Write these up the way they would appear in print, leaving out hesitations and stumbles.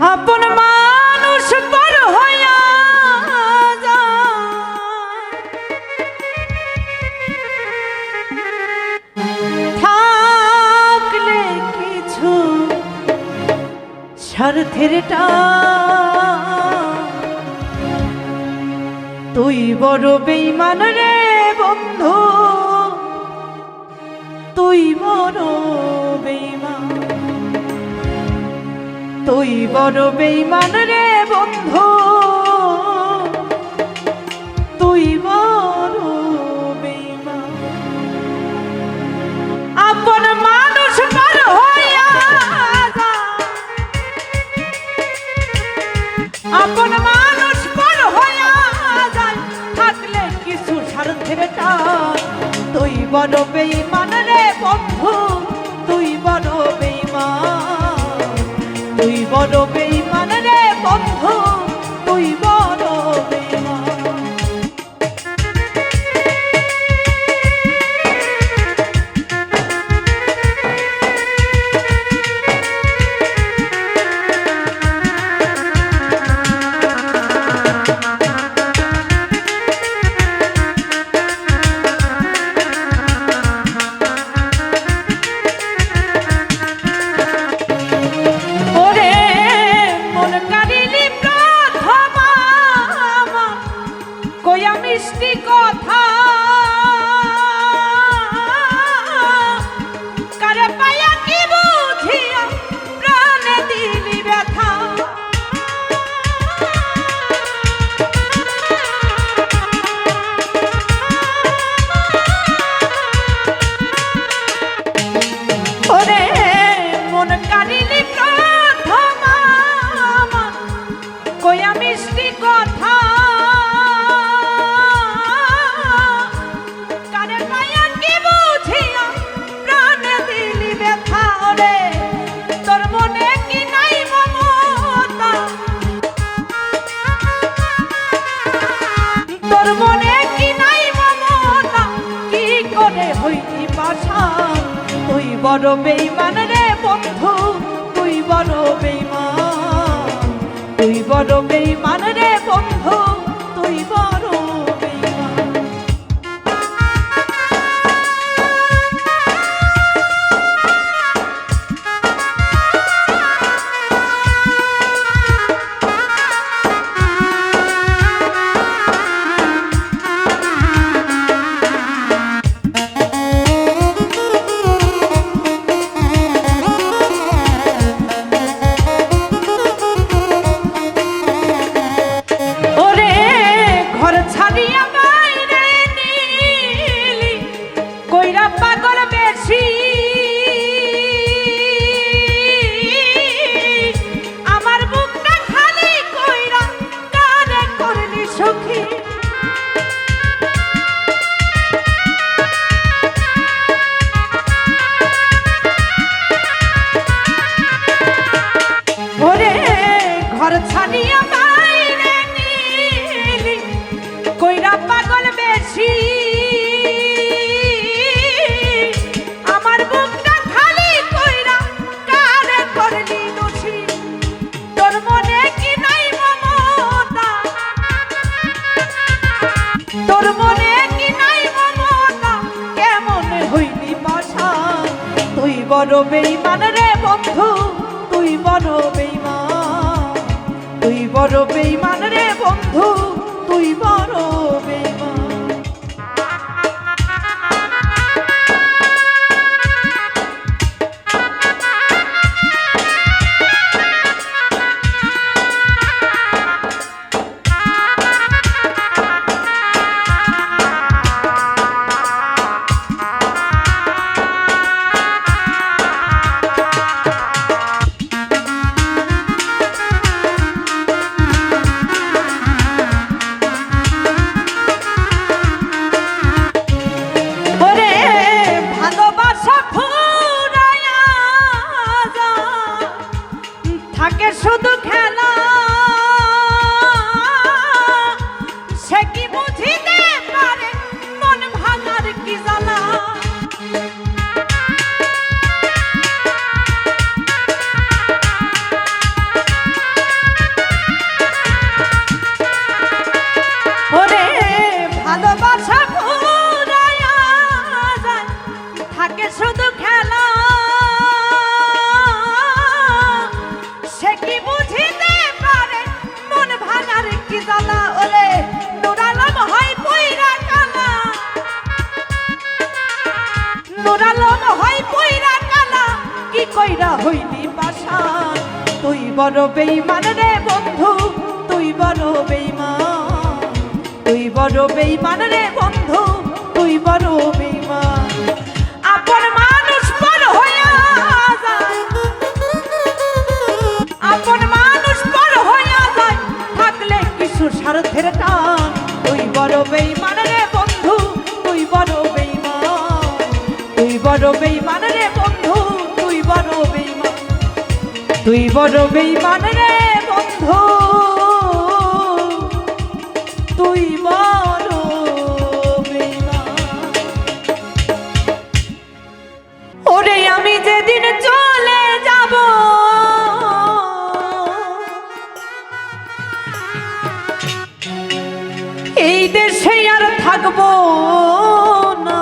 আপন মানুষ পর হইয়া থাকলে কিছু স্বার্থের তুই বড় বেঈমান রে বন্ধু, তুই বড় বেঈমান, তুই বড় বেঈমান রে বন্ধু, তুই বড় বেঈমান। আপন মানুষ পর হইয়া আপন মানুষ পর হইয়া যায় থাকলে কিছু স্বার্থের টান তুই বড় বেঈমান রে বন্ধু, তুই বড় বেঈমান, তুই বড় বেঈমান রে বন্ধু, তুই বড় বেঈমান। মিষ্টি কথা কারে পায়া কি বুঝিয়া প্রাণে দিলি ব্যথা। ওরে মন কারিলি প্রথম আমার কইয়া মিষ্টি কথা তুই বড় বেঈমান রে বন্ধু, তুই বড় বেঈমান, তুই বড় বেঈমান রে বন্ধু, তুই বড় বেঈমান। বড় বেঈমান রে বন্ধু, তুই বড় বেঈমান, তুই বড় বেঈমান রে বন্ধু, তুই বড় বেঈমান। থাকে শুধু খেলা সে কি বুঝিতে পারে মন ভাঙার কি জ্বালা। বড় বেঈমান রে বন্ধু, তুই বড় বেঈমান, তুই বড় বেঈমান রে বন্ধু, তুই বড় বেঈমান। আপন মানুষ পর হইয়া যায়, আপন মানুষ পর হইয়া যায়, থাকলে কিছু স্বার্থের টান। তুই বড় বেঈমান রে বন্ধু, তুই বড় বেঈমান, তুই বড় বেঈমান রে বন্ধু, তুই বড় বেঈমান, তুই বড় বেঈমান রে বন্ধু, তুই বড় বেঈমান। ওরে আমি যেদিন চলে যাব, এই দেশে আর থাকবো না,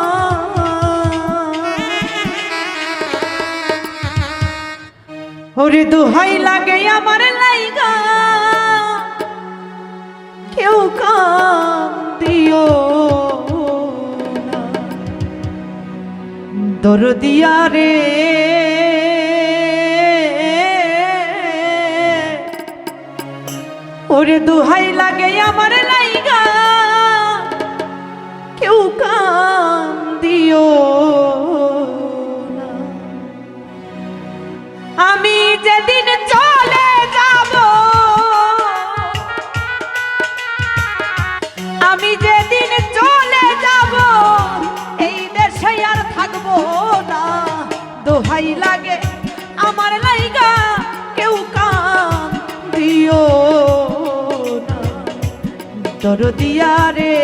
ওরে দোহাই লাগে আমার লাইগা কেউ কান দিও না, দরদিয়া রে ওরে দোহাই লাগে আমার লাইগা কেউ কান দিও না। আমি যেদিন চলে যাব, আমি যেদিন চলে যাব, এই দেশে আর থাকবো না, দোহাই লাগে আমার লাইগা কেউ কান দিও না, দরদিয়া রে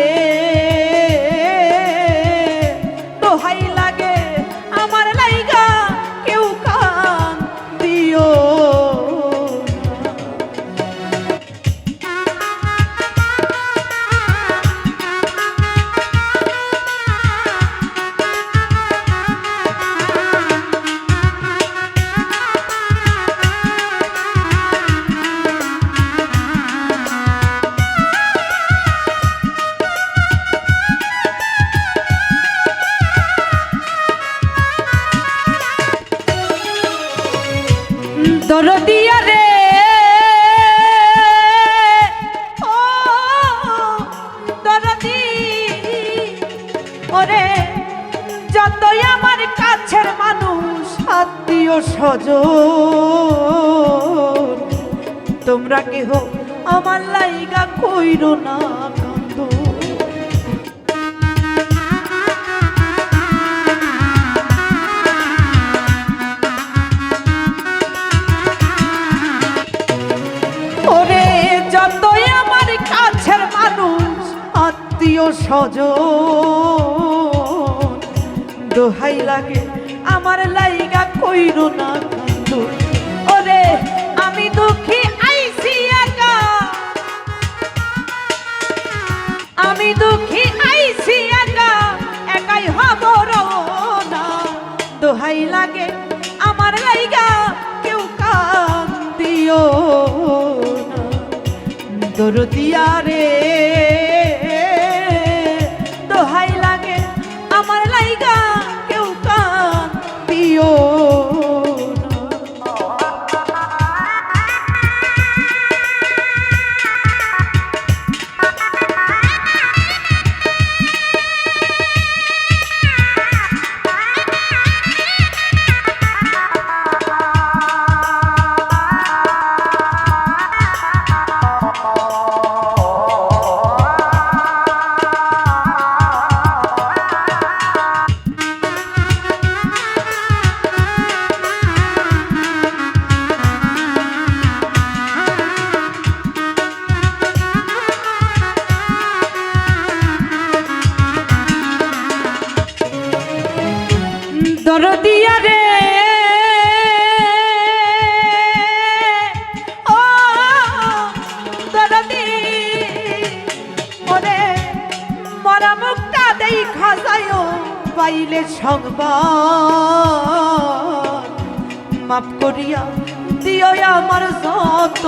দোহাই লাগে আমার লাইগা কেউ কান দিও দরদিয়া রে ও দরদি ওরে যতই আমার কাছের মানুষ আত্মীয় স্বজন, তোমরা কেহ আমার লাইগা কইরো না কান্দ। ওরে যতই আমার কাছের মানুষ আত্মীয় স্বজন, দোহাই লাগে আমার লাইগা কইরো না কান্দ। ওরে আমি দুঃখী আইছি একা, আমি দুঃখী আইছি একা, একাই হব রওনা, দোহাই লাগে আমার লাইগা কেউ কান দিও না, দরদিয়া রে দোহাই লাগে আমার লাইগা কেউ কান দিও না। দরদিয়া রে ও দরদি ওরে মরা মুখটা দেখা যায় পাইলে সংবাদ, মাফ করিয়া দিও আমার যত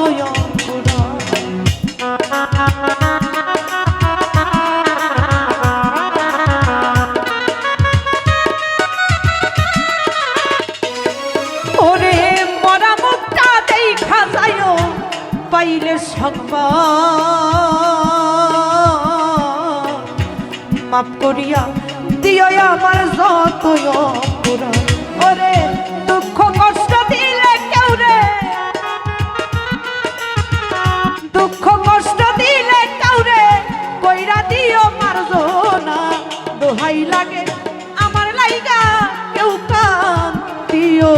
ওরে মরা মুখটা দেখা যায় পাইলে সংবাদ মাপ করিয়া দিও আমার যত অপরাধ। ওরে দুঃখ কষ্ট দিলে কেউ রে, দুঃখ কষ্ট দিলে কেউ রে কইরা দিও মার্জনা। দোহাই লাগে আমার লাইগা কেউ কান দিও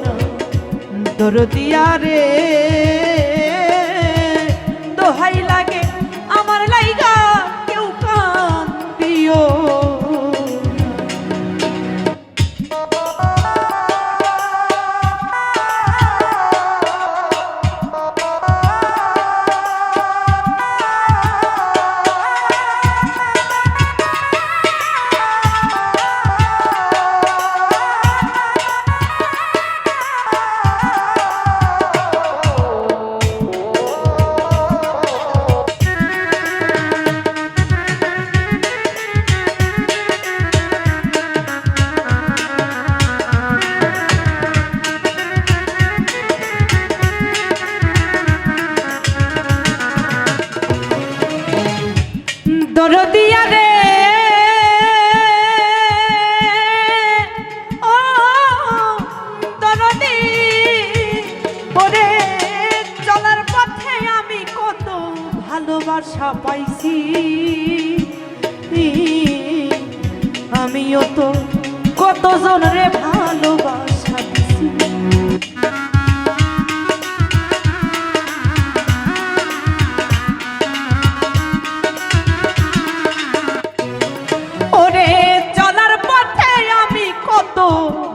না। দরদিয়া রে দোহাই লাগে আমার লাইগা কেউ কান দিও দরদিয়া রে ও দরদি ওরে চলার পথে আমি কত ভালোবাসা পাইছি। আমিও তো কতজন রে ভালোবাসা দিছি।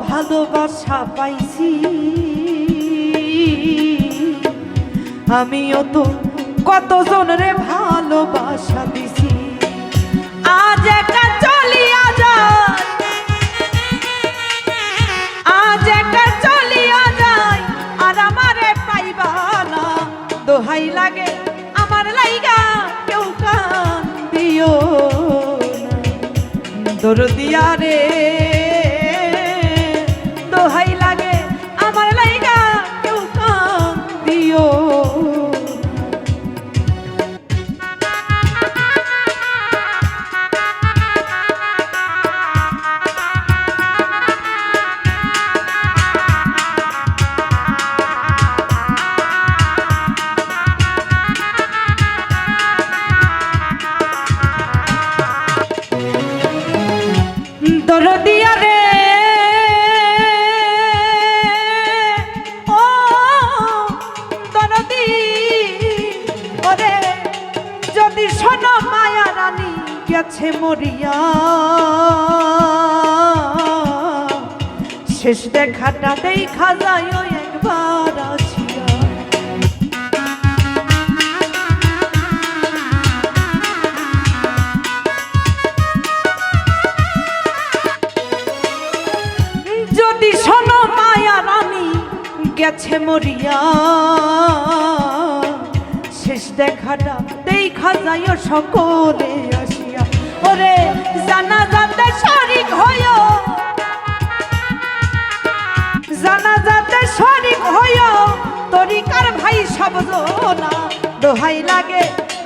ভালোবাসা পাইছি আমিও তো কতজন রে ভালোবাসা দিছি। আজ একা চলিয়া যায়, আজ একা চলিয়া যায় আর আমারে পাইবা না। দোহাই লাগে আমার লাইগা কেউ কান দিও না। দরদিয়া রে দোহাই লাগে আমার লাইগা কেউ কান দিও। দরদিয়া রে ও দরদি ওরে যদি শোনো মায়া রানী গেছে মরিয়া, শেষ দেখাটা দেখা যায় একবার আসিয়া। যদি শোনো মায়া রানী গেছে মরিয়া, শেষ দেখাটা দেখা যায় সকলে আসিয়া। ওরে জানাজাতে শরীক হইও, জানাজাতে শরীক হইও তরিকার ভাই সব জনা। দোহাই লাগে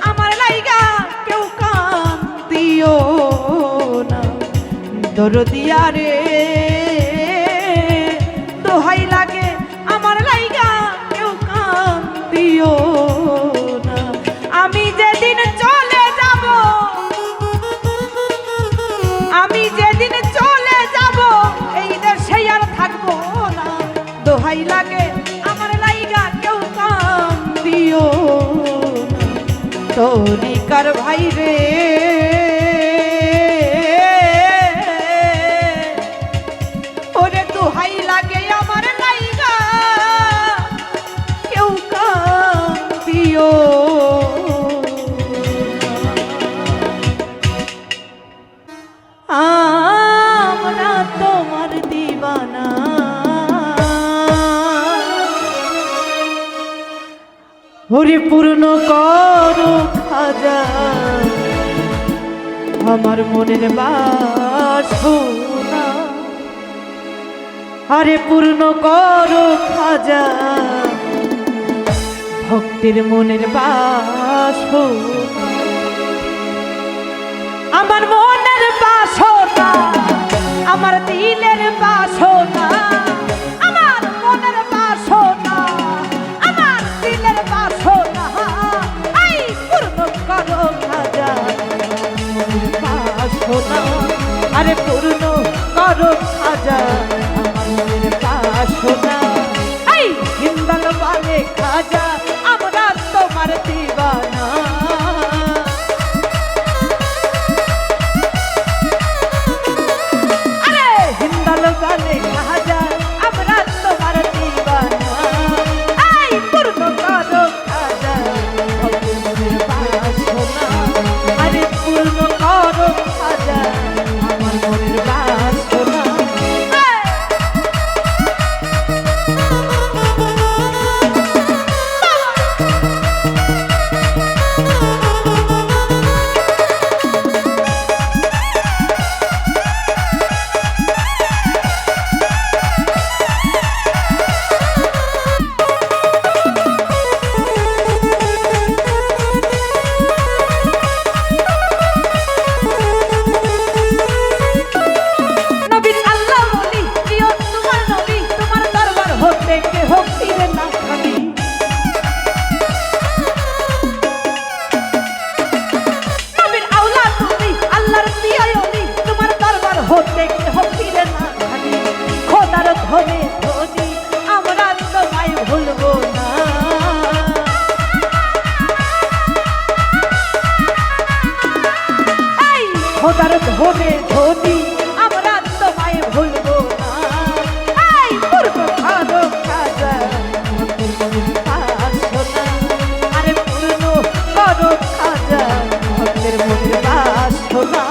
আমার লাইগা কেউ কান দিও না। দরদিয়া রে দোহাই লাগে আমার লাইগা কেউ কান দিও না। আমি যেদিন চলে যাব, আমি যেদিন চলে যাব এই দেশে আর থাকবো না। দোহাই লাগে আমার লাইগা কেউ কান দিও না। তরিকার ভাই রে ওরে দোহাই লাগে আমার লাইগা কেউ কান দিও। আমরা তোমার দিবানা, ওরে পূর্ণ করো খাজা আমার মনের বাসনা। আরে পূর্ণ করো খাজা ভক্তের মনের বাসনা, আমার মনের বাসনা, আমার দিলের বাসনা, আমার মনের বাসনা, আমার দিলের বাসনা, এই পূর্ণ করো খাজা মনের বাসনা, আরে পূর্ণ করো খাজা আমার মনের বাসনা। এই হিন্দাল বালে খাজা আমরা তোমার দিবানা, গানে খাজা আমরা তোমার দিবানা, এই পূর্ণ করো খাজা ভক্তের মনের বাসনা, আরে পূর্ণ করো খাজা আমার মনের বাসনা। ধনে ধনি আমরা তোমায় ভুলবো না, এই খোদার ধনে ধনি আমরা তোমায় ভুলবো না, এই পূর্ণ করো খাজা ভক্তের মনের বাসনা, আরে পূর্ণ করো খাজা ভক্তের মনের বাসনা।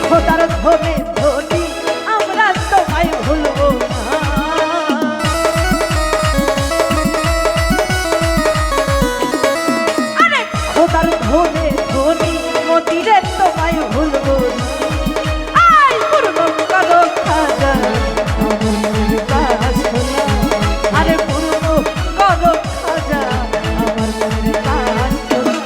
খোদার ধনে ধনি আমরা তোমায় ভুলবো না, আরে খোদার ধনে ধনি মতিরে তোমায় ভুলবো না, আই পূর্ণ করো খাজা আমার মনের বাসনা, আরে পূর্ণ করো খাজা আমার মনের বাসনা।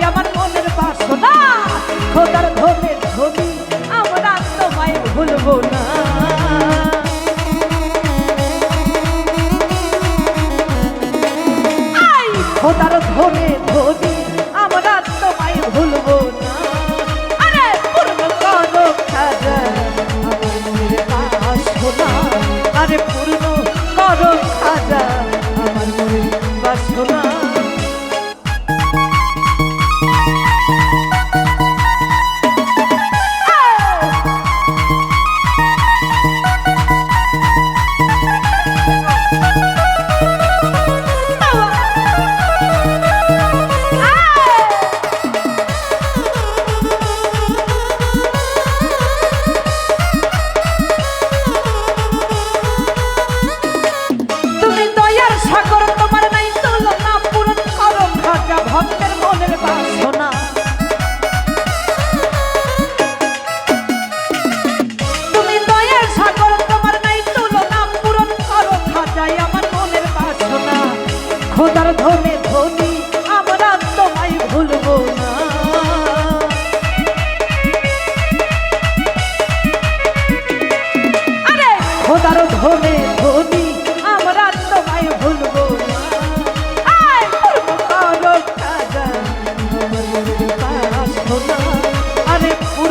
আমার মনের বাসনা, খোদার ধনে ধনি আমরা তোমায় ভুলবো না, আই খোদার ধনে ধনি আমরা তোমায় ভুলবো না, আরে পূর্ণ করো খাজা আমার মনের বাসনা, আরে পূর্ণ করো খাজা আমার মনের বাসনা।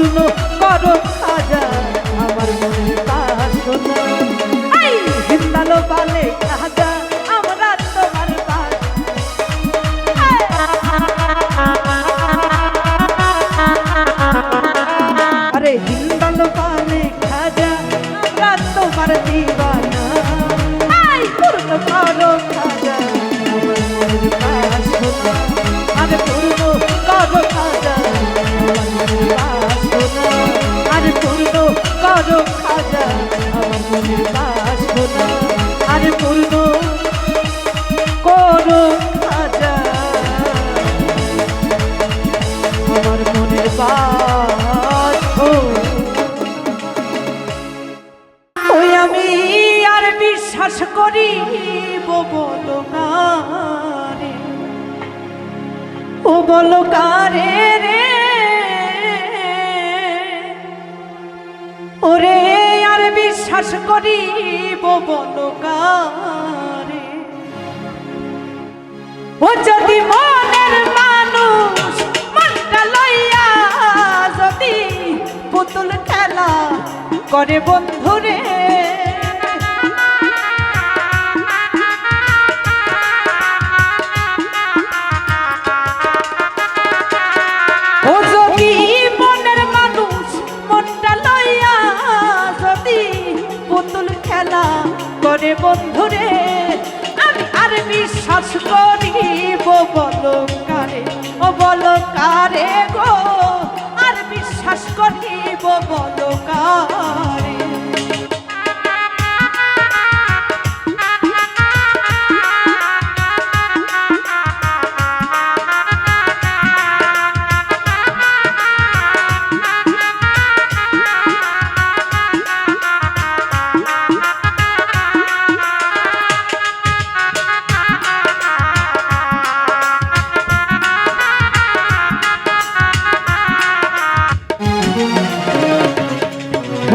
পূর্ণ করো খাজা আমার মনের বাসনা। এই হিন্দালো বালে খাজা আমরা তোমার বাস, আরে হিন্দালো বালে খাজা আমরা তোমার দিবানা। এই পূর্ণ করো খাজা আমার মনের বাসনা, আরে পূর্ণ করো খাজা আমার মনের বাসনা, আরে পূর্ণ করো খাজা আমার মনের বাসনা, আরে পূর্ণ করো খাজা আমার মনের বাসনা। ওই আমি আর বিশ্বাস করিব বলো না রে, ও বলো কারে রে, ওরে আর বিশ্বাস করিব বলো কারে। ও যদি মনের মানুষ মনটা লইয়া যদি পুতুল খেলা করে বন্ধুরে, ও যদি মনের মানুষ মনটা লইয়া যদি পুতুল খেলা করে বন্ধুরে, আমি আর বিশ্বাস করিব বলো কারে, ও বলো কারে গো, আর বিশ্বাস করিব বলো কারে।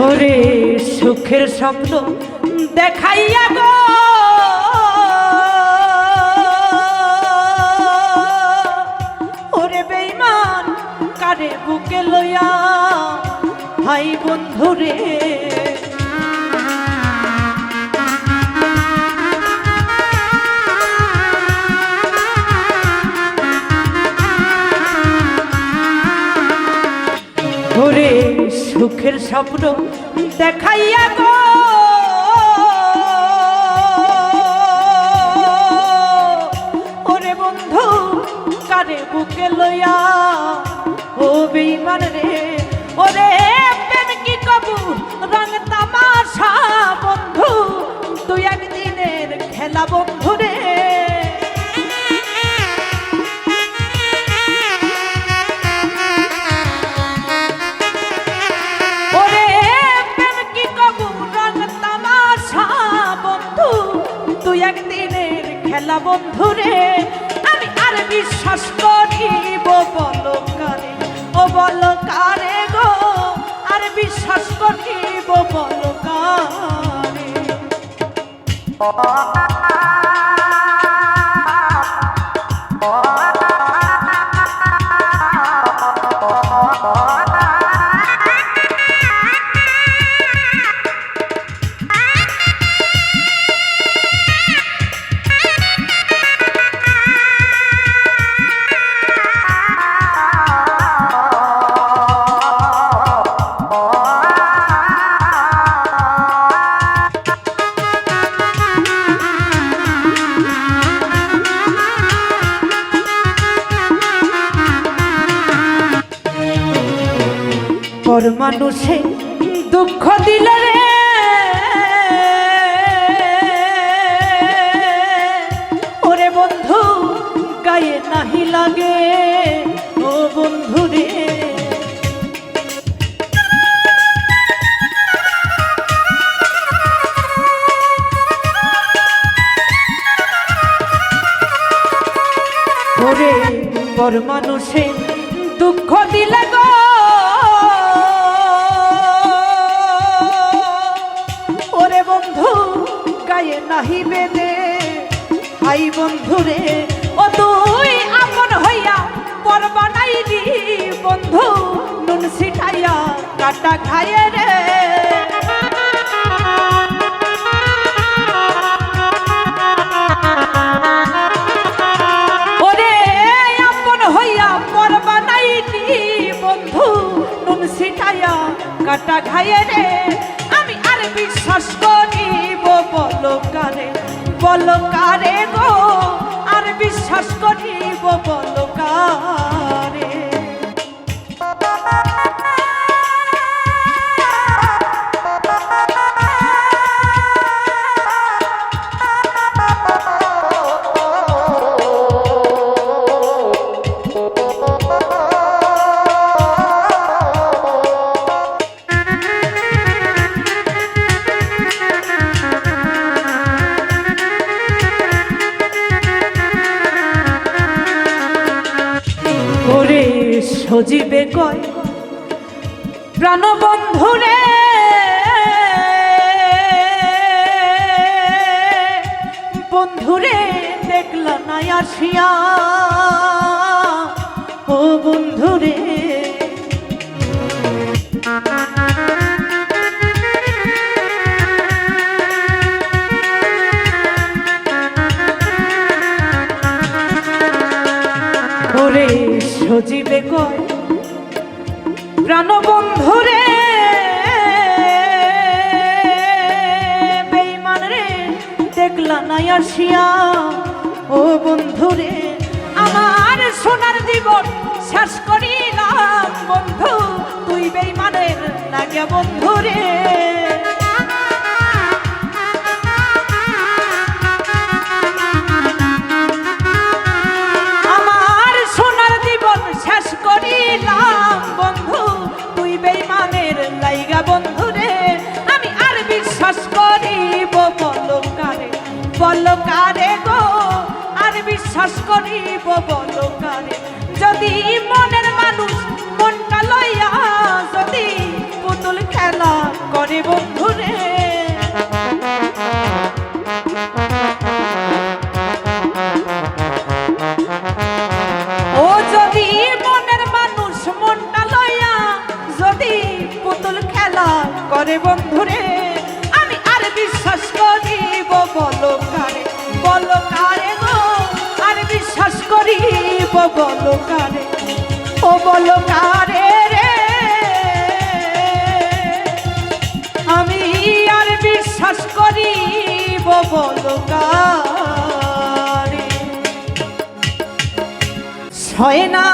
ওরে সুখের স্বপ্ন দেখাইয়া গো, ওরে বেঈমান কারে বুকে লইয়া হাই বন্ধুরে, ওরে সুখের স্বপ্ন দেখাইয়া গো, ওরে বন্ধু কারে বুকে লইয়া ও বেঈমান রে, ওরে প্রেম কি কবু রং তামাশা বন্ধু, তুই একদিনের খেলা বন্ধু রে। একদিনের খেলা বন্ধুরে, আমি আর বিশ্বাস করিব বলো কারে, ও বলো কারে গো, আর বিশ্বাস করিব বলো কারে। পর মানুষে দুঃখ দিলে রে, ওরে বন্ধু গায়ে নাহি লাগে, ও বন্ধু রে, ওরে পর মানুষে দুঃখ দিলে গো, ওরে বন্ধু গায়ে নাহি বেদে, হাই বন্ধুরে, ও তুই আপন হইয়া পর বানাইলি বন্ধু নুন ছিটাইয়া কাটা খায়ে রে। ওরে আপন হইয়া পর বানাইনি বন্ধু নুন ছিটাইয়া কাটা খায়ে রে। আমি আর বিশ্বাস করিব বলো কারে, বলো কারে গো, আর বিশ্বাস করিব বলো কারে। সজীবে কয় প্রাণবন্ধুরে, বন্ধুরে দেখলা না আসিয়া, ও বন্ধুরে ওরে সজীবে কয় প্রাণবন্ধুরে, বেঈমান রে দেখলা না আসিয়া, ও বন্ধুরে আমার সোনার জীবন শেষ করিলাম বন্ধু তুই বেঈমানের লাগে বন্ধুরে। আমার সোনার জীবন শেষ করিলাম বন্ধু তুই বেঈমানের লাইগা বন্ধুরে। আমি আর বিশ্বাস করিব বলো কারে, বলো কারে গো, আর বিশ্বাস করিব বলো কারে। যদি মনের মানুষ মনটা লইয়া যদি পুতুল খেলা করে বন্ধুরে, ও যদি মনের মানুষ মনটা লইয়া যদি পুতুল খেলা করে বন্ধুরে। আমি আর বিশ্বাস করিব বলো কারে, বলো কারে গো, আর বিশ্বাস করিব বলো কারে, ও বলো কারে রে। আমি আর বিশ্বাস করিব বলো কারে। ছয় না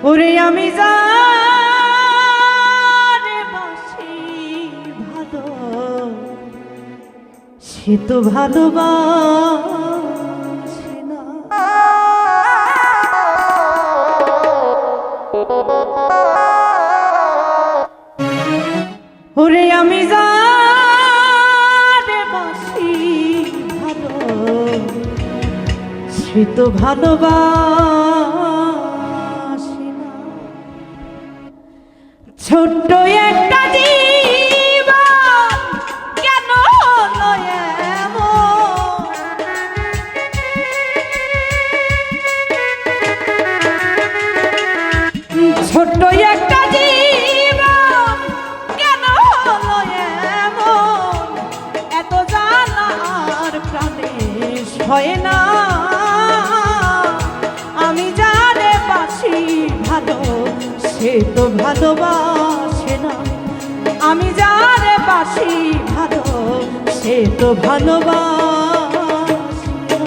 ওরে আমি যারে বাসি ভালো, সে তো ভালোবাসে না। ওরে আমি যারে বাসি ভালো, সে তো ভালোবাসে না। ছোট্ট একটা জীবন কেন হলো এমন, ছোট্ট একটা জীবন কেন হলো এমন, এত জ্বালা আর প্রাণে সয় না। আমি যারে বাসি ভালো সে তো ভালোবাসে না, আমি যারে বাসি ভালো সে তো ভালোবাসে না।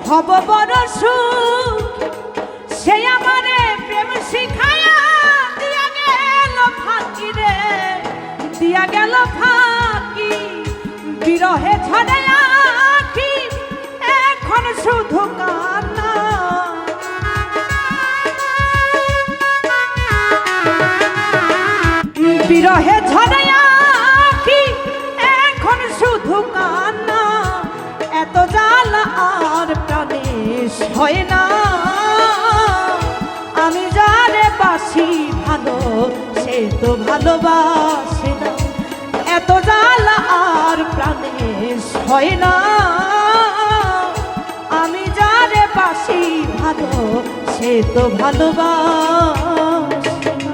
হব বড় সুখ সে আমারে প্রেম শিখায়া দিয়া গেল ফাঁকি রে, দিয়া গেল ফাঁকি। বিরহে ঝরে আঁখি এখন শুধু কান্না, বিরহে ঝরে আঁখি এখন শুধু কান্না। এত জ্বালা আর প্রাণে সয় না, আমি যারে বাসি ভালো সে তো ভালোবাসে না। এত জ্বালা আর প্রাণে সয় না, আমি যারে বাসি ভালো সে তো ভালোবাসে না।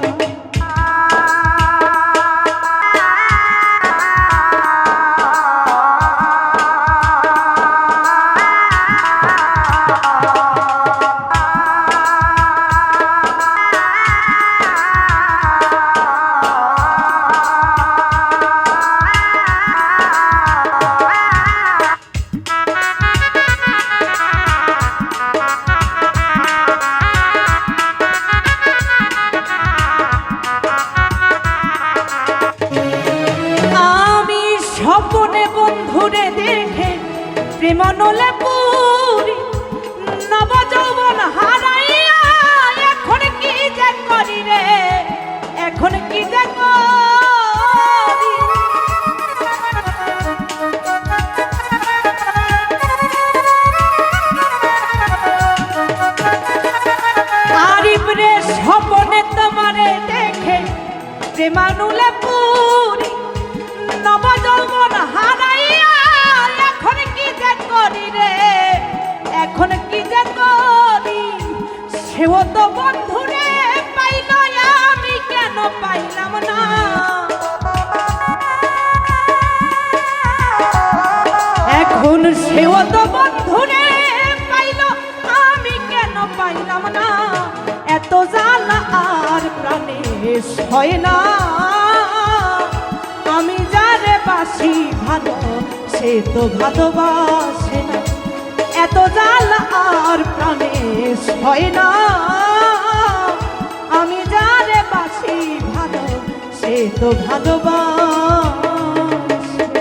স্বপ্নে বন্ধুরে দেখে প্রেমনলে পুরি, নব যৌবন হারাইয়া এখন কি যে করি রে, এখন কি যে করি। আরিফ রে স্বপ্নে তোমারে দেখে প্রেমানুলে পুরি, নব যৌবন হারাইয়া এখন কি যে করি রে, এখন কি যে করি। সেও তো বন্ধুরে পাইল আমি কেন পাইলাম না, এখন সেও তো বন্ধুরে পাইল আমি কেন পাইলাম না। এত জ্বালা আর প্রাণে সয় না, আমি যারে বাসি ভালো সে তো ভালোবাসে না। এত জ্বালা আর প্রাণে সয় না, আমি যারে বাসি ভালো সে তো ভালোবাসে না।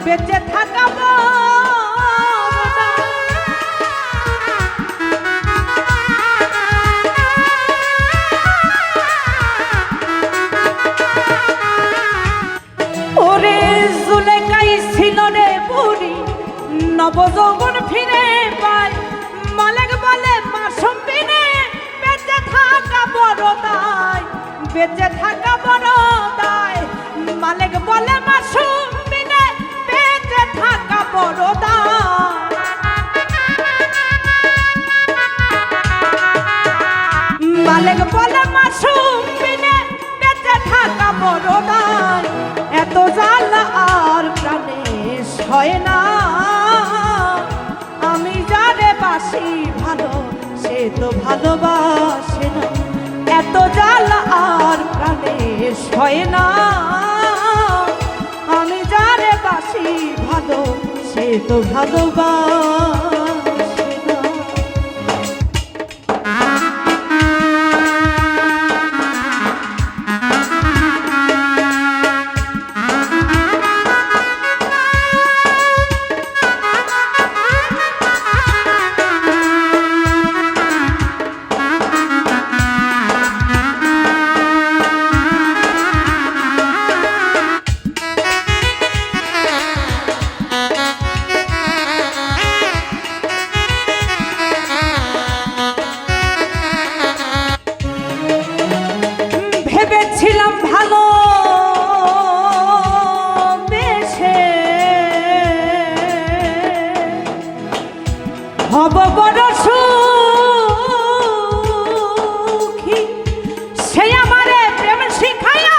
বেঁচে থাকা ওরে জুলেখাই ছিল রে বুড়ি, নবযৌবন ফিরে পায়। মালিক বলে মাসুম বিনে বেঁচে থাকা বড় দায়, বেঁচে থাকা বড় দায়। মালিক বলে মাসুম বিনে বেঁচে থাকা বড় দায়। মালিক বলে মাসুম বিনে বেঁচে থাকা বড় দায়। এত জ্বালা আর প্রাণে সয় না, আমি যারে বাসি ভালো সে তো ভালোবাসে না। এত জ্বালা আর প্রাণে সয় না, আমি যারে বাসি ভালো সে তো ভালোবাসে না। হব বড় সুখী সে আমারে প্রেম শিখাইয়া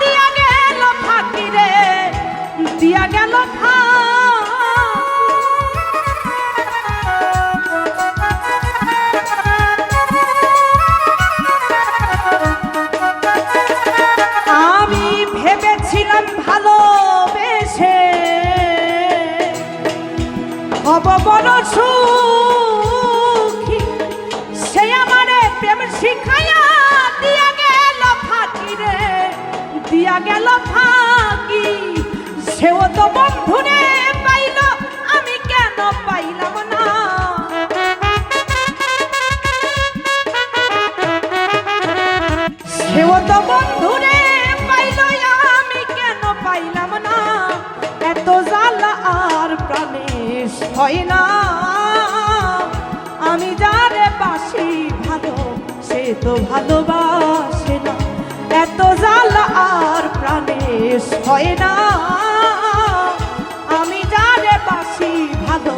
দিয়া গেল ফাঁকি রে, দিয়া গেল আমি ভেবেছিলাম ভালোবেসে হব বড় সুখী সে আমারে প্রেম শিখাইয়া দিয়া গেল ফাঁকি রে, দিয়া গেল ফাঁকি। সেও তো বন্ধুরে পাইল আমি কেন পাইলাম না, সেও তো বন্ধুরে পাইল আমি কেন পাইলাম না। এত জ্বালা আর প্রাণে হয় না, আমি যারে বাসি ভালো সে তো ভালোবাসে না। এত জ্বালা আর প্রাণে হয় না, আমি যারে বাসি ভালো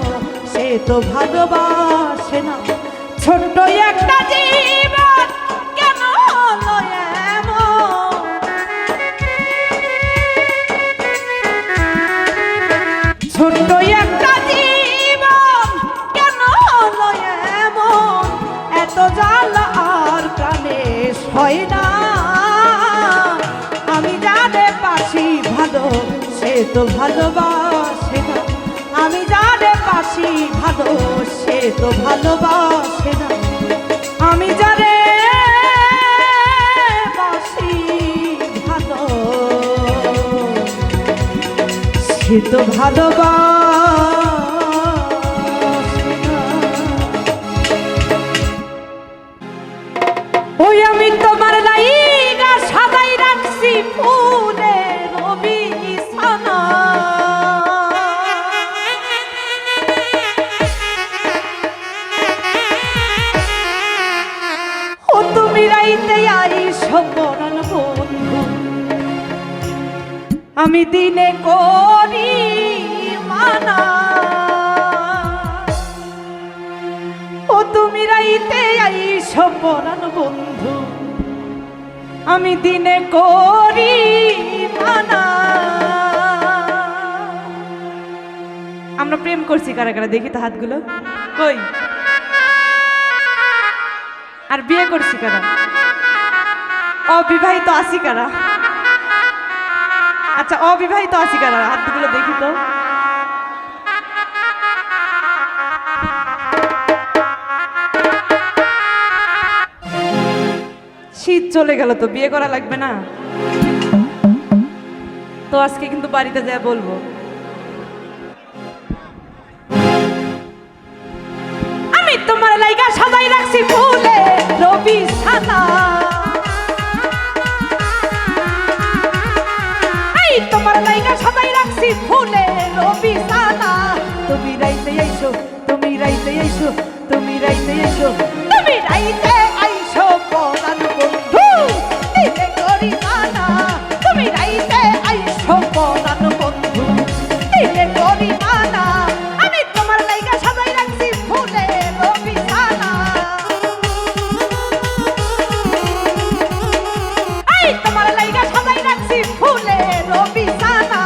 সে তো ভালোবাসে না। ছোট্ট একটা জীবন কেন হলো এমন, ছোট্ট একটা জীবন কেন হলো এমন। এত জ্বালা আর প্রাণে হয় না, আমি যারে বাসি ভালো সে তো ভালোবাসে না। আমি যারে বাসি ভালো সে তো ভালোবাসে না। আমি যারে বাসি ভালো সে তো ভালোবাসে না। ওই আমি তোমার লাইগা সাজাই রাখছি ফুলের বিছানা, ও তুমি রাইতে আইসো পরাণ বন্ধু, আমি দিনে করি মানা। ও তুমি রাইতে আইসো পরাণ বন্ধু, আমি দিনে করি মানা। আমরা প্রেম করছি কারা কারা দেখি তো হাতগুলো কই, আর বিয়ে করছি কারা, অবিবাহিত আছি কারা, আচ্ছা অবিবাহিত আছি কারা হাতগুলো দেখি তো। শীত চলে গেল তো বিয়ে করা লাগবে না তো, আজকে কিন্তু বাড়িতে যা বলবো। আমি তোমার লাইগা সাজাই রাখছি ফুলে বিছানা, তোমার লাইগা সাজাই রাখছি ফুলে বিছানা। তুমি রাইতে আইসো, তুমি রাইতে আইসো, তুমি রাইতে আইসো, তুমি রাইতে আইসো পরাণ বন্ধু দিলে করি মানা। তুমি রাইতে আইসো পরাণ বন্ধু দিলে করি মানা। আমি তোমার লাইগা সাজাই রাখছি ফুলে বিছানা, এই তোমার লাইগা সাজাই রাখছি ফুলে বিছানা।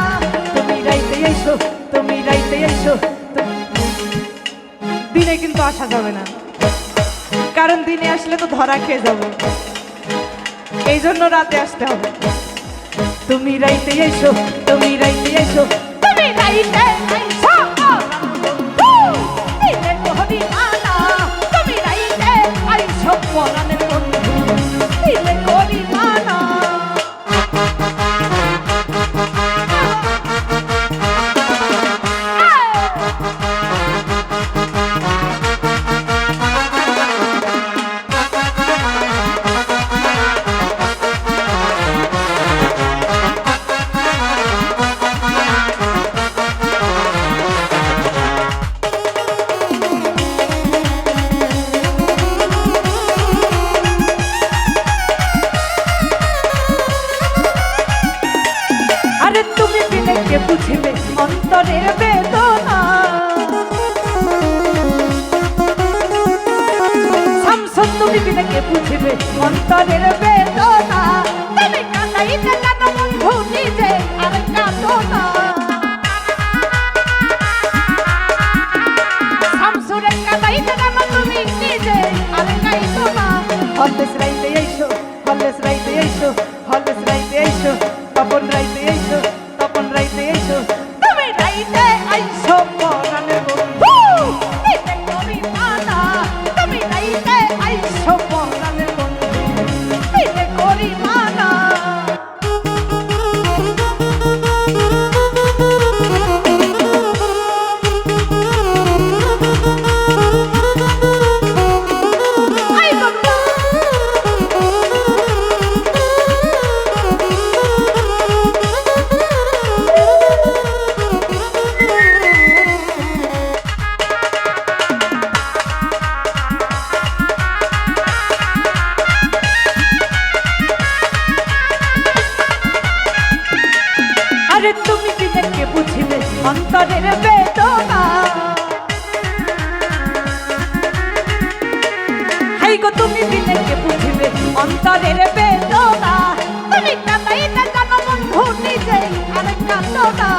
তুমি রাইতে আইসো, তুমি রাইতে আইসো। দিনে কিন্তু আসা যাবে না, কারণ দিনে আসলে তো ধরা খেয়ে যাব, এই জন্য রাতে আসতে হবে। তুমি রাইতে আইসো, তুমি রাইতে আইসো, তুমি রাইতে আইসো দিলে করি মানা। তুমি রাইতে আইসো পরাণের বন্ধু দিলে করি মানা। হলদেশ রাইতে আইসো, হলদেশ রাইতে আইসো, হলদেশ রাইতে আইসো, তপন রাইতে আইসো, তপন রাইতে আইসো, তুমি রাইতে আইসো পরাণের বন্ধু দিনে করি মানা, তুমি রাইতে আইসো পরাণের বন্ধু দিনে করি মানা। আরে তুমি বিনেকে বুঝিবে অন্তরের বেদনা, হাই গো তুমি বিনেকে বুঝিবে অন্তরের বেদনা, তুমি কাঁদাই না জানো বন্ধু নিজেই আর কাঁদো না,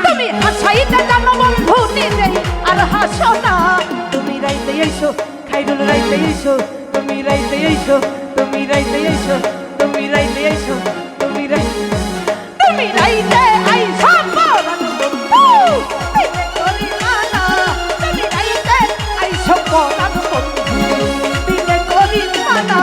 তুমি হাসাই না জানো বন্ধু নিজেই আর হাসো না, তুমি রাইতে আইসো খাইরুল রাইতে আইসো, তুমি রাইতে আইসো, তুমি রাইতে আইসো, তুমি রাইতে আইসো, তুমি রাইতে আইসো পরাণ বন্ধু দিনে করি মানা, তুমি রাইতে আইসো পরাণ বন্ধু দিনে করি মানা।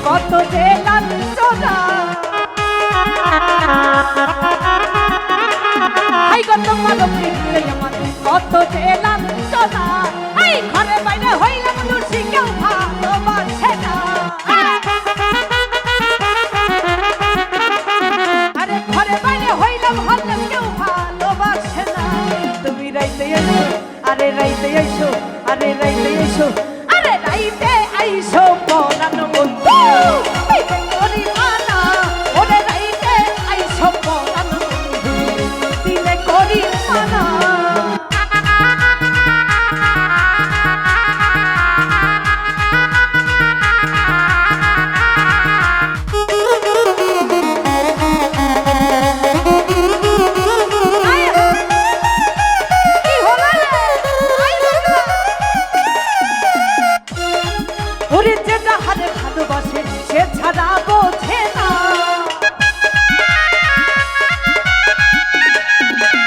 কত যে লাঞ্ছনা, হাই গো তোমার পিঠে আমার কত যে লাঞ্ছনা, এই ঘরে বাইরে হইলাম দোষী কেউ ভালোবাসে না, আরে ঘরে বাইরে হইলাম হলে কেউ ভালোবাসে না, তুমি রাইতে এসো, আরে রাইতে এসো, আরে রাইতে এসো, আরে রাইতে আইসো পরাণ বন্ধু দিনে করি মানা, ওরে রাইতে আইসো পরাণ বন্ধু দিনে করি মানা। ওরে যে যাহারে ভালোবাসে সে ছাড়া বোঝে না,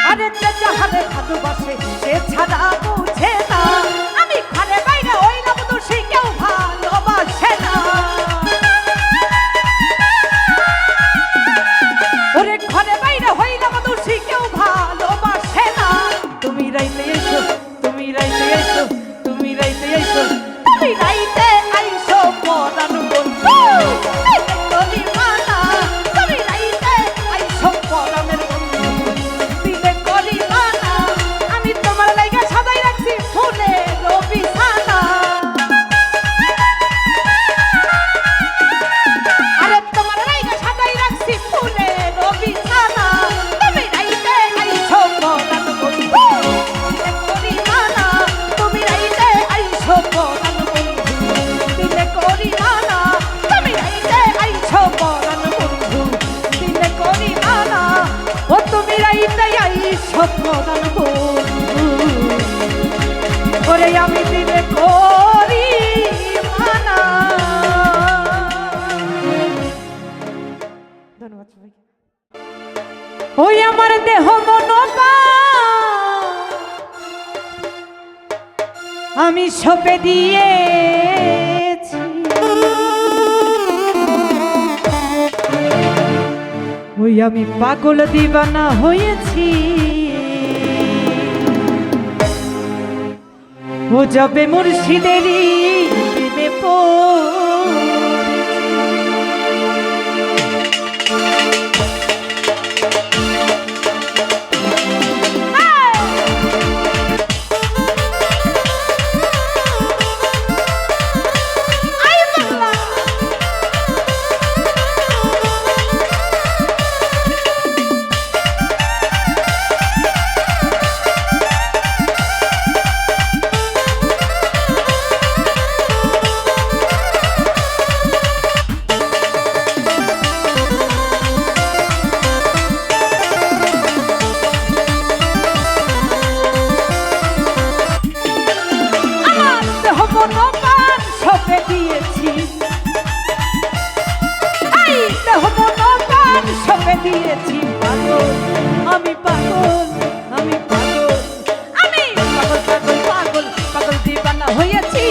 আরে যে যাহারে ভালোবাসে সে ছাড়া বোঝে না, আমি ঘরে বাইরে হইলাম দোষী কেউ ভালোবাসে না, ওরে ঘরে বাইরে হইলাম দোষী কেউ ভালোবাসে না, তুমি রাইতে এসো, তুমি রাইতে এসো, তুমি রাইতে এসো, তুমি রাইতে আইসো পরাণ বন্ধু দিনে করি মানা, তুমি রাইতে আইসো পরাণের বন্ধু দিনে করি মানা, আমি তোমার লাইগা সাজাই রাখছি ফুলের বিছানা, আরে তোমার লাইগা সাজাই রাখছি ফুলের বিছানা, তুমি রাইতে আইসো পরাণ বন্ধু দিনে করি মানা, তুমি রাইতে আইসো পরাণ বন্ধু দিনে করি মানা, তুমি রাইতে আইসো পরাণ বন্ধু দিনে করি মানা, ও তুমি রাইতে আইসো পরাণ বন্ধু ওরে আমি দিনে করি মানা। ধন্যবাদ সবাইকে। ওই আমার দেহ মন আমি সপে দিয়েছি, ওই আমি পাগল দিবানা হয়েছি, ও যাবে মুর্শিদেরই প্রেমে পড়েছি। দিয়েছি পাগল, আমি পাগল, আমি পাগল, আমি পাগল পাগল পাগল পাগল দিবানা হয়েছি,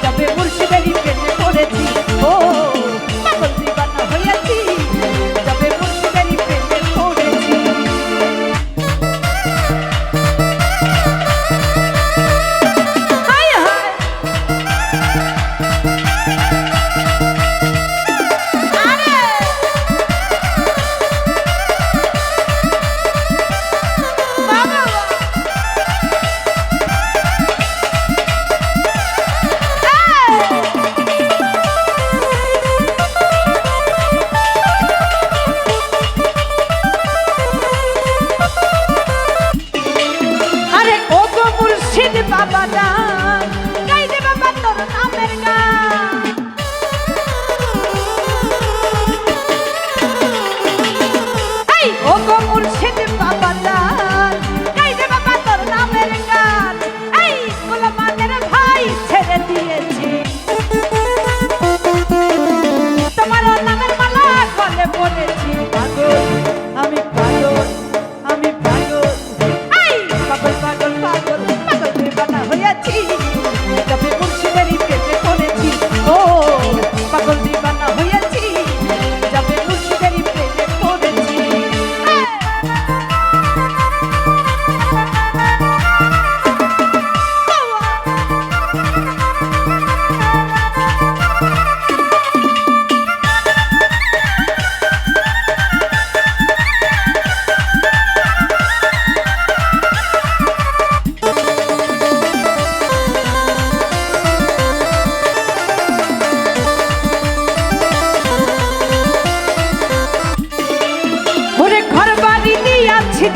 যাবে মুর্শিদেরই প্রেমে পড়েছি। ও পাগল দিবানা হয়েছি, যাবে মুর্শিদেরই প্রেমে পড়েছি। হায় হায় বাবা গান গাই দে বাবা তোর নামের গান, এই ও গো মুর্শিদ বাবা গান গাই দে বাবা তোর নামের গান, এই গোলামানের ভাই ছেড়ে দিয়েছি, তোমার নামের মালা গলে পড়েছি। পাগল আমি পাগল, আমি পাগল, এই পাগল পাগল পাগল হয়েছি, যাবে মুর্শিদেরই প্রেমে পড়েছি। ও পাগল দিবানা হয়েছি, যাবে মুর্শিদেরই প্রেমে পড়েছি।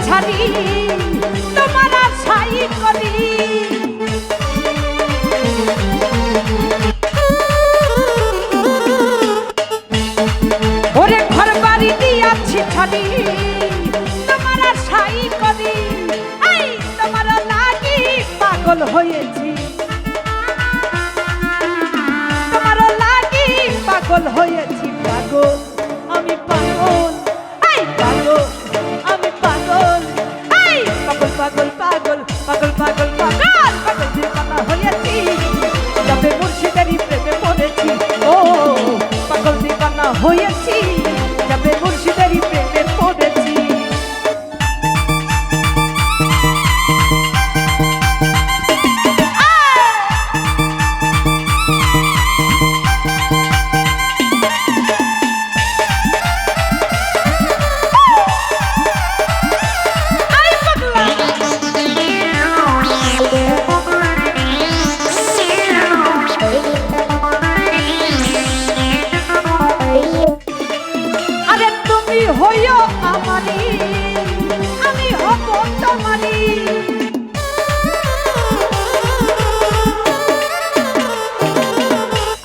ছাড়ি তোমার আশাই করি, ওরে ঘর বাড়ি দিয়াছি ছাড়ি তোমার আশাই করি, এই তোমার লাগি পাগল হয়েছি, তোমার লাগি পাগল হয়েছি। পাগল আমি পাগল, এই পাগল আমি পাগল, এই পাগল পাগল পাগল পাগল পাগল পাগল পাগল দিবানা হয়েছি, যাবে মুর্শিদেরই প্রেমে পড়েছি। ও পাগল দিবানা হয়েছি, যাবে মুর্শিদেরই প্রেমে পড়েছি। হইও আমারি, আমি হব তোমারি,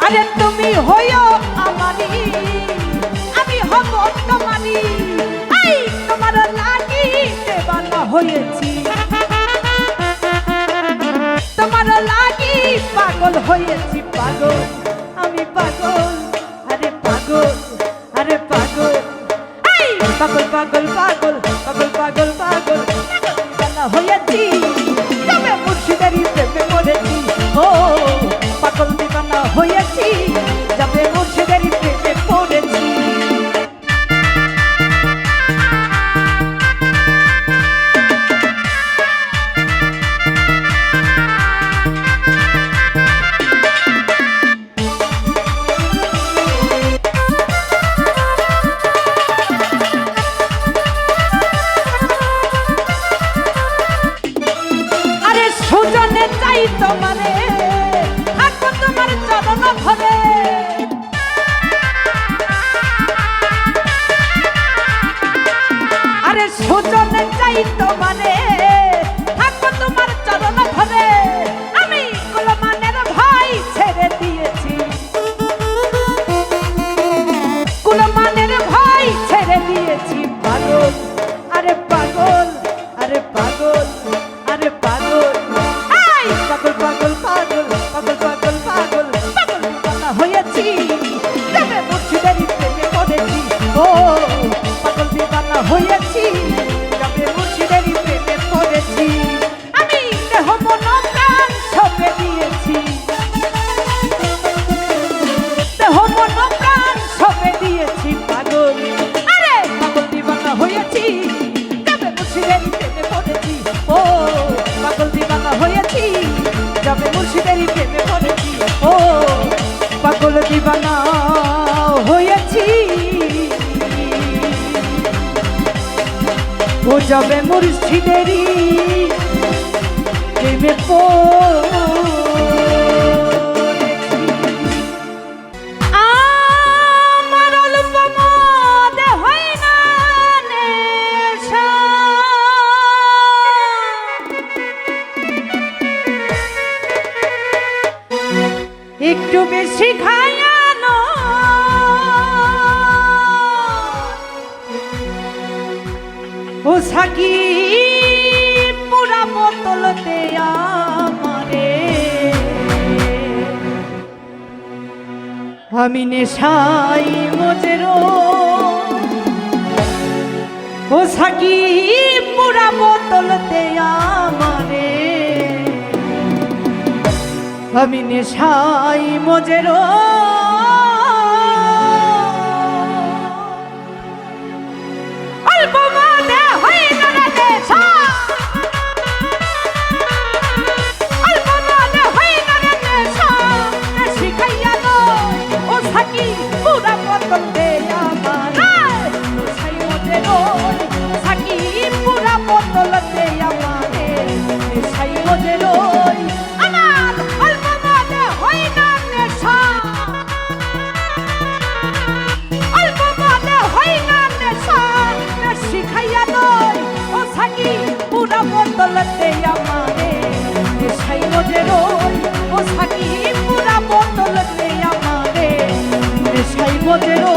আরে তুমি হইও আমারি, আমি হব তোমারি, এই তোমার লাগি দেবানা হয়েছি, তোমার লাগি পাগল হয়েছি। পাগল আমি পাগল, আরে পাগল, আরে পাগল, পাগল পাগল পাগল পাগল পাগল পাগল দিবানা হয়েছি, তবে মুর্শিদেরই প্রেমে পড়েছি। ও পাগল দিবানা হয়েছি, যাবে মুর্শিদেরই প্রেমে পড়েছি। সুজনে চাই তোমারে, থাকো তোমার চরণ ভরে, আরে সুজনে চাই তোমারে, থাকো তোমার চরণ ভরে, আমি কুলমানের ভাই ছেড়ে দিয়েছি, কুলমানের ভাই ছেড়ে দিয়েছি। পাগল আরে পাগল, আরে পাগল, আরে পাগল, পাগল পাগল পাগল পাগল পাগল পাগল পাগল দিবানা হয়েছি, যাবে মুর্শিদেরই প্রেমে পড়েছি। ও পাগল হয়েছি পাগল, আরে পাগল দিবানা হয়েছি, যাবে মুর্শিদের প্রেমে পড়েছি। ও পাগল দিবানা হয়েছি, যাবে মুর্শিদের প্রেমে পড়েছি। ও পাগল দিবানা হয়েছি, ও যাবে মুর্শিদেরই প্রেমে আমার অল্প মদে হয় না নেশা, একটু বেশি খায়ানো ও সাকি পুরা বোতলতে আমারে, আমি নেশাই মজেরো ও সাকি পুরা বোতলতে আমারে, আমি নেশাই মজেরো অল্প মদে হয় না নেশা, অল্প মদে হয় না নেশা, বেশি খাইয়া নয় ও সাকি পুরা বোতল দে আমারে, নেশাই মজেরো সাকি পুরা বোতল দে আমারে, নেশাই মজেরো আমার অল্প মদে হয় না নেশা, অল্প মদে হয় না নেশা, বেশি খাইয়া নয় ও সাকি পুরা বোতল দে আমারে, নেশাই মজেরো ও সাকি পুরা বোতল দে আমারে, নেশাই মজেরো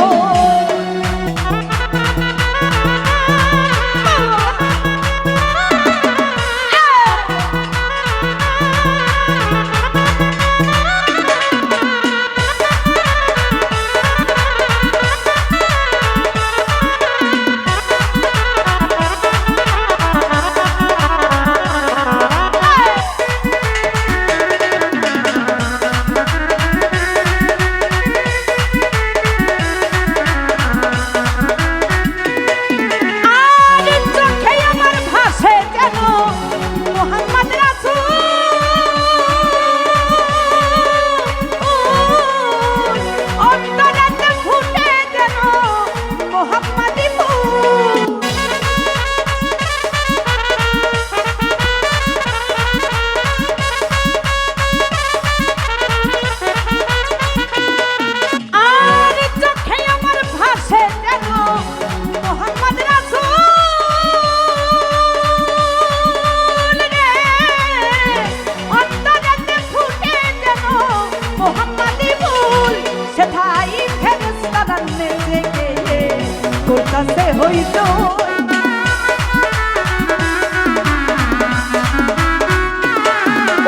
করতাছে হইতো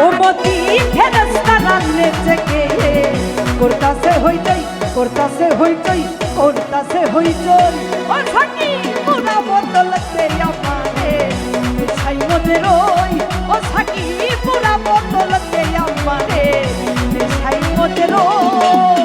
ও মতি ফেরেশতা রান্নে থেকে, করতাছে হইতই করতাছে হইতই করতাছে হইতই ও সাকি পুরা বোতলতে আমারে, নেশাই মজেরোই ও সাকি পুরা বোতলতে আমারে, নেশাই মজেরোই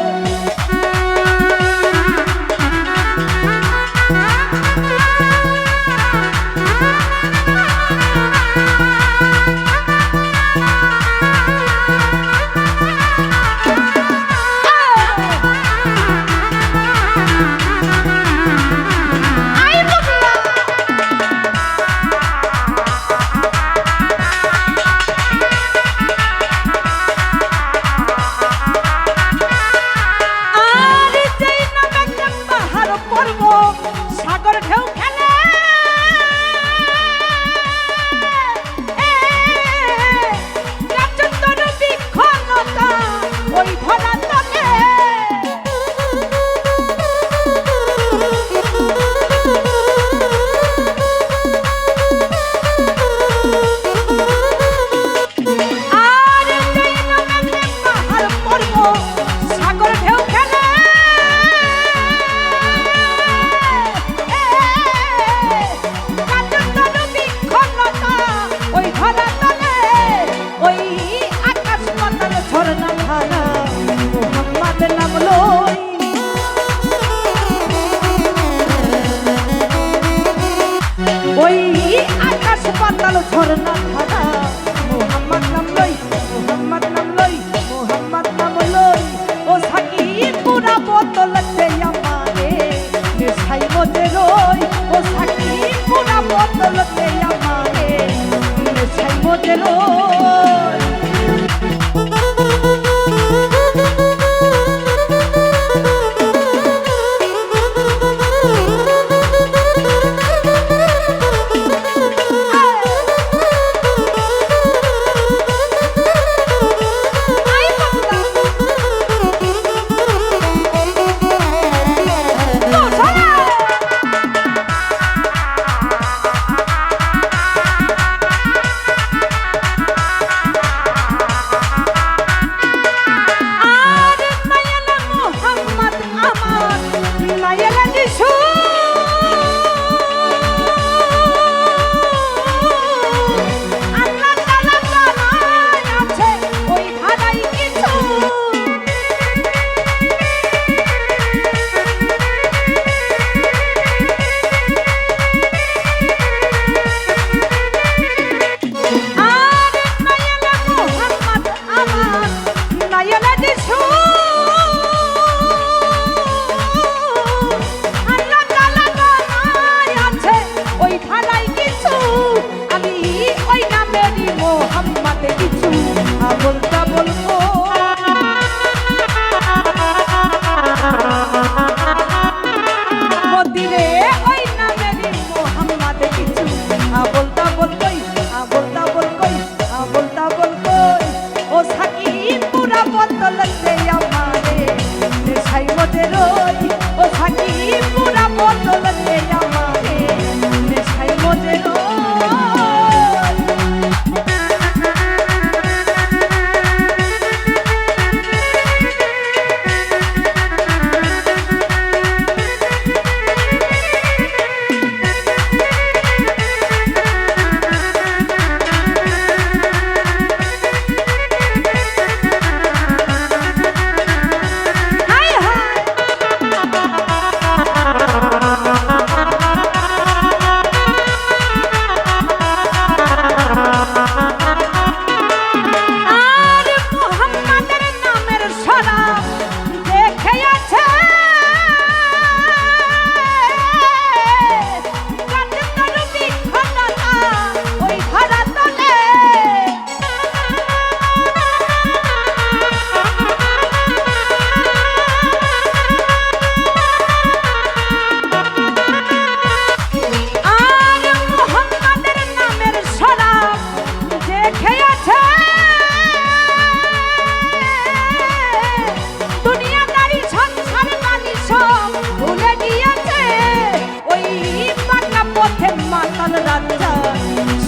না খারা মোহাম্মদ নাম লই মোহাম্মদ নাম লই মোহাম্মদ নাম লই ও সাকি পুরা বোতল দে আমারে নেশাই মজে রই ও সাকি পুরা বোতল দে আমারে নেশাই মজে রই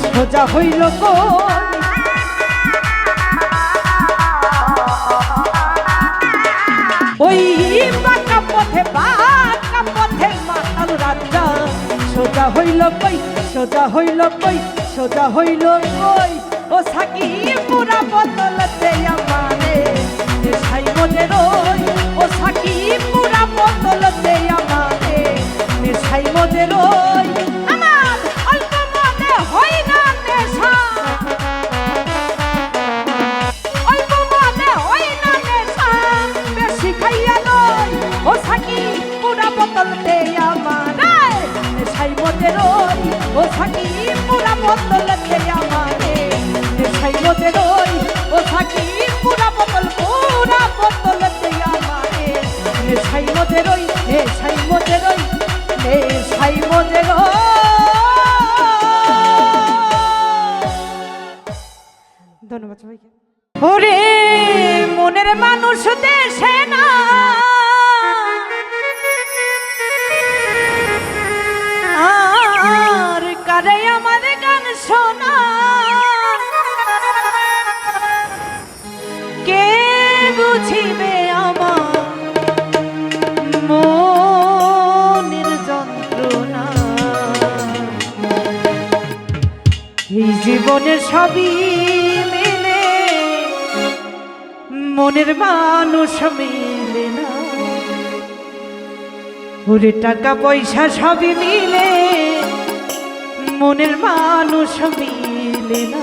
সোজা হইল ওই বাঁকা পথে মাতাল রাজা সোজা হইল কই সোজা হইল কই সোজা হইল কই ও সাকি পুরা বদলতে আমারে নেশাই মজে রই ও সাকি পুরা বদলতে আমারে নেশাই মজে রই আমার অল্প মনে হই না নেশা অল্প মনে হই না নেশা বেশি খাইয়া লই ও সাকি পুরা বদলতে আমারে নেশাই মজে রই ও সাকি পুরা বদলতে আমারে নেশাই মজে রই ও সাকি পুরা বদলতে আমারে নেশাই মজে রই নেশাই মজে রই নেশাই মজে রই। ধন্যবাদ সবাইকে। ওরে মনের মানুষ দেশে না আর কারে আমার গান শোনা কে বুঝিবে আমার মনের যন্ত্রণা এই জীবনের সবই মেলে মনের মানুষ মেলে না ওরে টাকা পয়সা সবই মিলে মনের মানুষ মিলে মিলে না।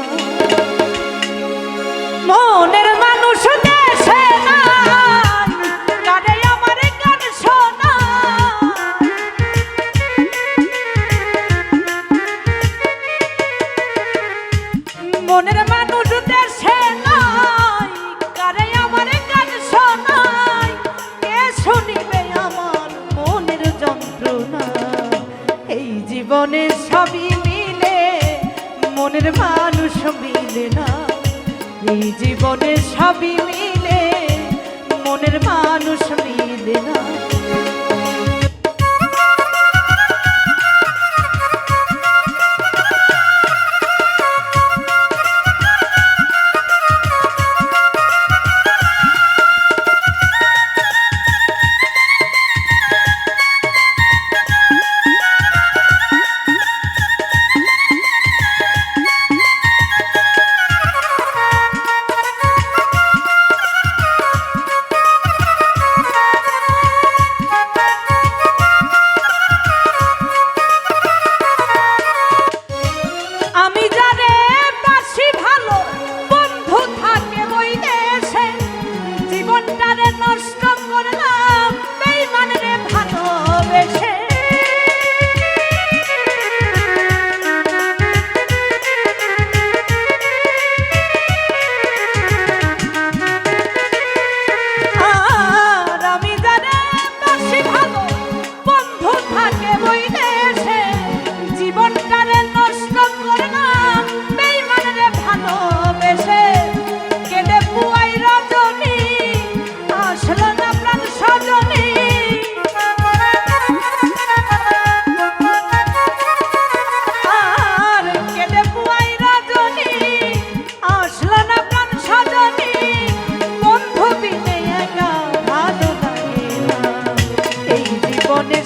মনের মানুষ দেশে নাই, কানে আমার গান শোনা। মনের মানুষ দেশে নাই, কানে আমার গান শোনায়। কে শুনিবে আমার মনের যন্ত্রণা? এই জীবনে সবই মিলে, মনের মানুষ মিলে না। এই জীবনে সবই মিলে, মনের মানুষ মিলে না।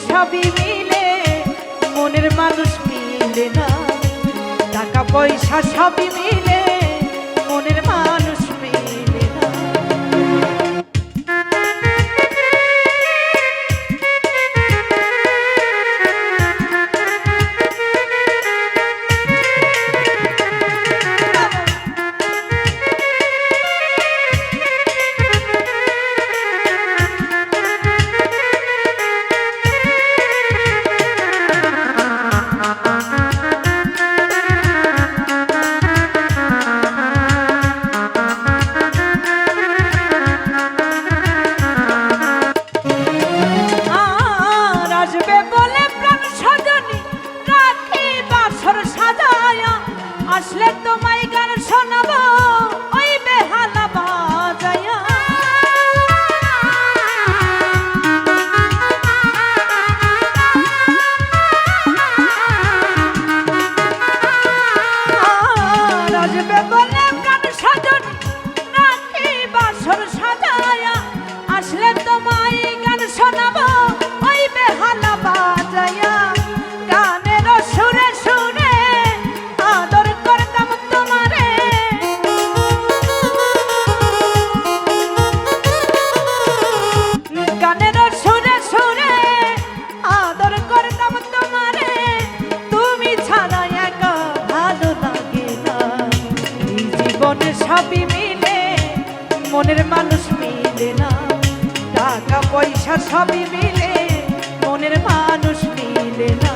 সবই মিলে, মনের মানুষ মিলে না। টাকা পয়সা সবই মিলে, মনের মানুষ মিলে না। আসলে তোমায় গান শোনাবো ওই বেহালা বাজায়া। আসবে বলে প্রাণ সাজনী রাখি বাসর সাজায়া। আসলে তোমায় গান শোনাবো ওই বেহালা বাজায়া। গানের সুরে সুরে আদর করতাম তোমারে, গানের সুরে সুরে আদর করতাম তোমারে। তুমি ছাড়া একা ভালো লাগে না। এই জীবনে সবই মিলে, মনের মানুষ মিলে না। টাকা পয়সা সবই মিলে, মনের মানুষ মিলে না।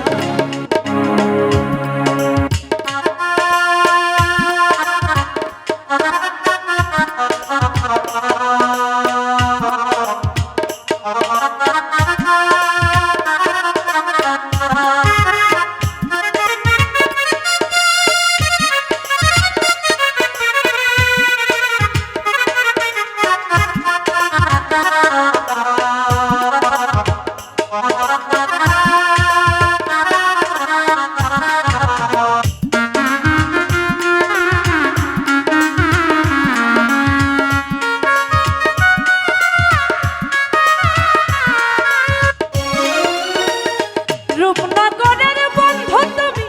রূপনগরের বন্ধু তুমি,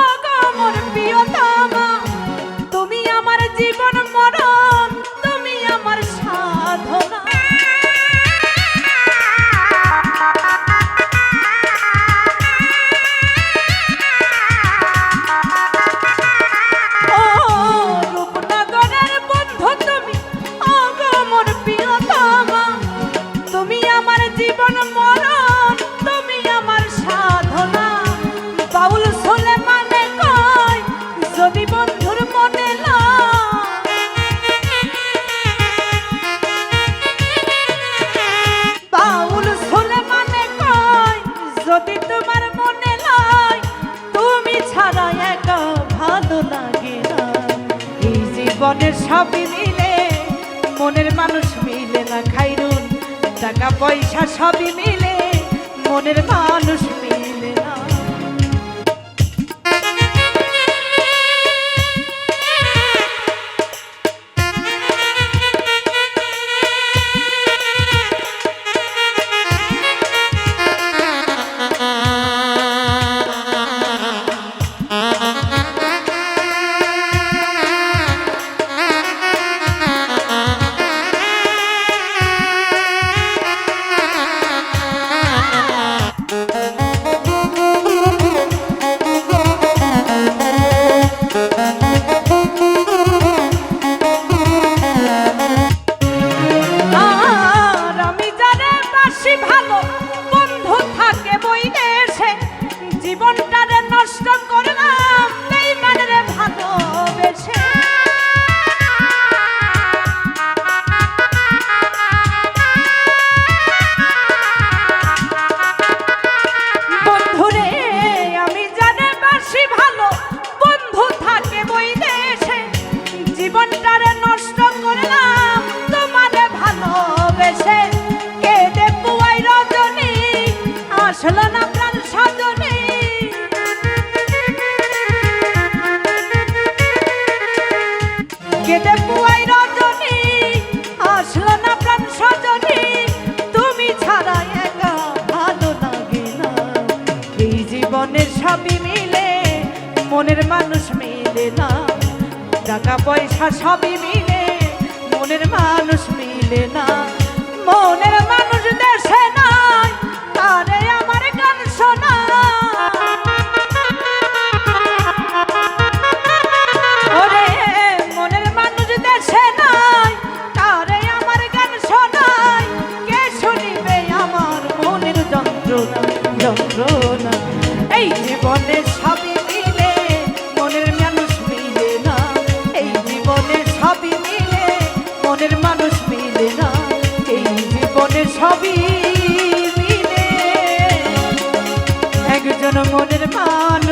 অগমর প্রিয়তমা। তুমি আমার জীবন মরণ, তুমি আমার সাধনা। যদি তোমার মনে নয় তুমি ছাড়া একা ভালো লাগে না। এই জীবনের সবই মিলে মনের মানুষ মিলে না খাইরুল, টাকা পয়সা সবই মিলে মনের মানুষ মিলে না। জীবনটারে নষ্ট করলাম বেঈমানরে ভালোবেসে। বন্ধুরে আমি জানে বাসি ভালো, বন্ধু থাকে বৈদেশে। জীবনটারে নষ্ট করলাম তোমারে ভালোবেসে। কেঁদে পুয়াই রজনী আসলো না প্রাণ সজনী। কেঁদে পুয়াই রজনী আসলো না প্রাণ সজনী। তুমি ছাড়া একা ভালো লাগে না। এই জীবনের সবই মিলে মনের মানুষ মিলে না। টাকা পয়সা সবই মিলে মনের মানুষ মিলে না। মনের মানুষ দেশে নাই তারে আমার গান শোনা। ওরে মনের মানুষ দেশে নাই তারে আমার গান শোনাই। কে শুনিবে আমার মনের যন্ত্রণা যন্ত্রণা। এই জীবনে সবই মিলে মনের মানুষ মিলে না। এই জীবনে সবই মিলে মনের মানুষ মিলে না। এই জীবনে সবই মিলে একজন মনের মানুষ